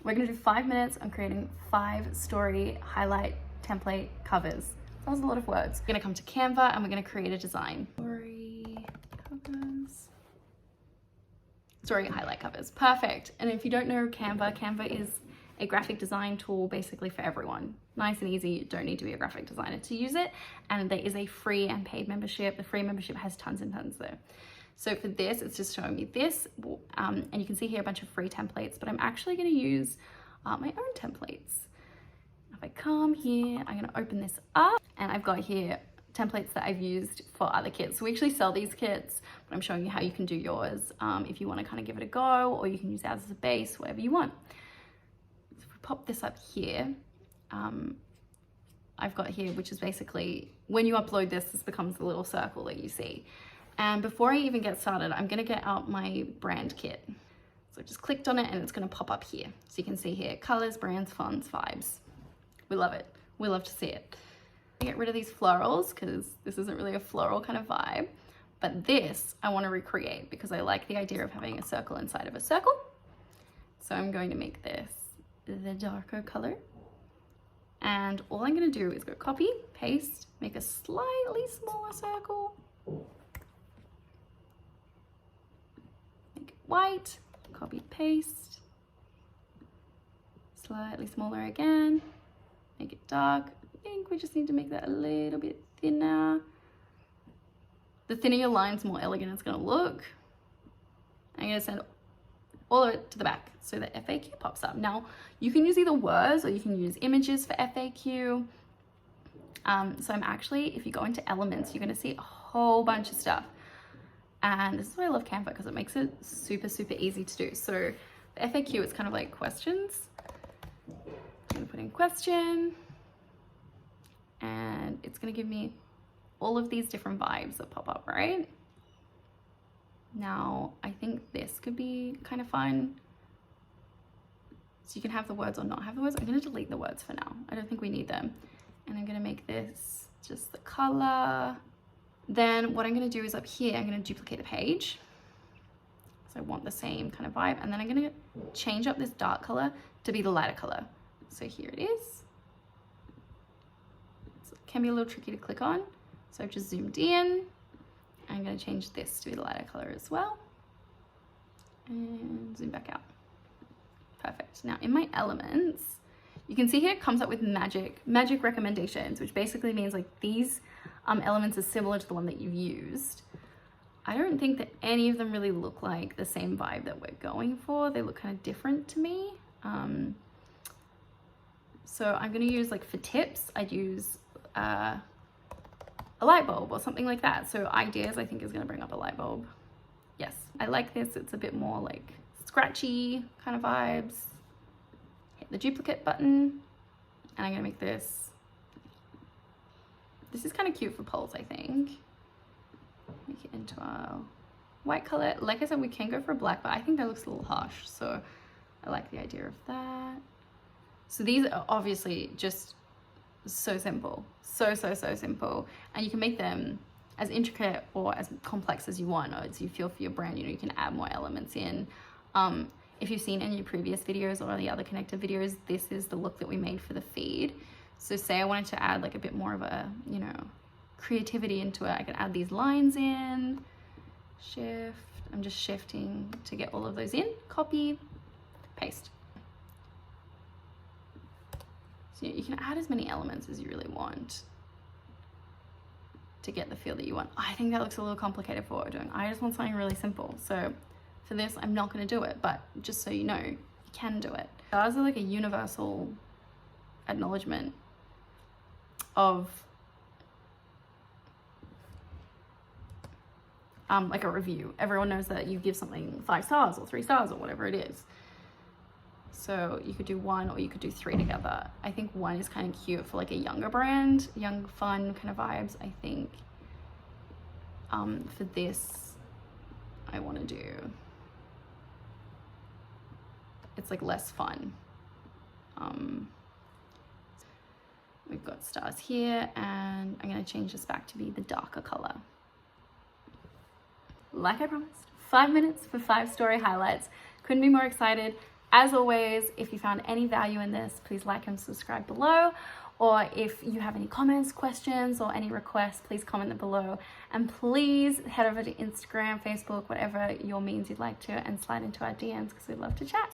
We're gonna do 5 minutes on creating 5 story highlight template covers. That was a lot of words. We're gonna come to Canva and we're gonna create a design. Story covers. Story highlight covers, perfect. And if you don't know Canva, Canva is a graphic design tool basically for everyone. Nice and easy, you don't need to be a graphic designer to use it. And there is a free and paid membership. The free membership has tons and tons there. So for this, it's just showing me this, and you can see here a bunch of free templates, but I'm actually gonna use my own templates. If I come here, I'm gonna open this up, and I've got here templates that I've used for other kits. So we actually sell these kits, but I'm showing you how you can do yours if you wanna kind of give it a go, or you can use ours as a base, whatever you want. So if we pop this up here, I've got here, which is basically, when you upload this, this becomes the little circle that you see. And before I even get started, I'm gonna get out my brand kit. So I just clicked on it and it's gonna pop up here. So you can see here, colors, brands, fonts, vibes. We love it. We love to see it. I get rid of these florals because this isn't really a floral kind of vibe. But this I wanna recreate because I like the idea of having a circle inside of a circle. So I'm going to make this the darker color. And all I'm gonna do is go copy, paste, make a slightly smaller circle. White, copy, paste, slightly smaller again, make it dark. I think we just need to make that a little bit thinner. The thinner your line's, more elegant it's gonna look. I'm gonna send all of it to the back so that FAQ pops up. Now, you can use either words or you can use images for FAQ. So I'm actually, if you go into elements, you're gonna see a whole bunch of stuff. And this is why I love Canva, because it makes it super, super easy to do. So the FAQ is kind of like questions. I'm gonna put in question, and it's gonna give me all of these different vibes that pop up, right? Now, I think this could be kind of fun. So you can have the words or not have the words. I'm gonna delete the words for now. I don't think we need them. And I'm gonna make this just the color. Then what I'm gonna do is up here, I'm gonna duplicate the page. So I want the same kind of vibe. And then I'm gonna change up this dark color to be the lighter color. So here it is. So it can be a little tricky to click on. So I've just zoomed in. I'm gonna change this to be the lighter color as well. And zoom back out. Perfect. Now in my elements, you can see here it comes up with magic recommendations, which basically means like these elements are similar to the one that you've used. I don't think that any of them really look like the same vibe that we're going for. They look kind of different to me. So I'm gonna use, like for tips, I'd use a light bulb or something like that. So ideas, I think, is gonna bring up a light bulb. Yes, I like this. It's a bit more like scratchy kind of vibes. Hit the duplicate button, and I'm gonna make this. This is kind of cute for polls, I think. Make it into a white color. Like I said, we can go for a black, but I think that looks a little harsh. So I like the idea of that. So these are obviously just so simple. So simple. And you can make them as intricate or as complex as you want, or as you feel for your brand. You know, you can add more elements in. If you've seen any previous videos or the other connector videos, this is the look that we made for the feed. So say I wanted to add like a bit more of a, you know, creativity into it. I can add these lines in, shift. I'm just shifting to get all of those in, copy, paste. So you can add as many elements as you really want to get the feel that you want. I think that looks a little complicated for what we're doing. I just want something really simple. So for this, I'm not gonna do it, but just so you know, you can do it. Stars are like a universal acknowledgement of like a review. Everyone knows that you give something 5 stars or 3 stars or whatever it is. So you could do 1 or you could do 3 together. I think 1 is kind of cute for like a younger brand, young, fun kind of vibes. I think for this, I want to do, it's like less fun. We've got stars here, and I'm going to change this back to be the darker color. Like I promised, 5 minutes for 5 story highlights. Couldn't be more excited. As always, if you found any value in this, please like and subscribe below. Or if you have any comments, questions, or any requests, please comment them below. And please head over to Instagram, Facebook, whatever your means you'd like to, and slide into our DMs because we'd love to chat.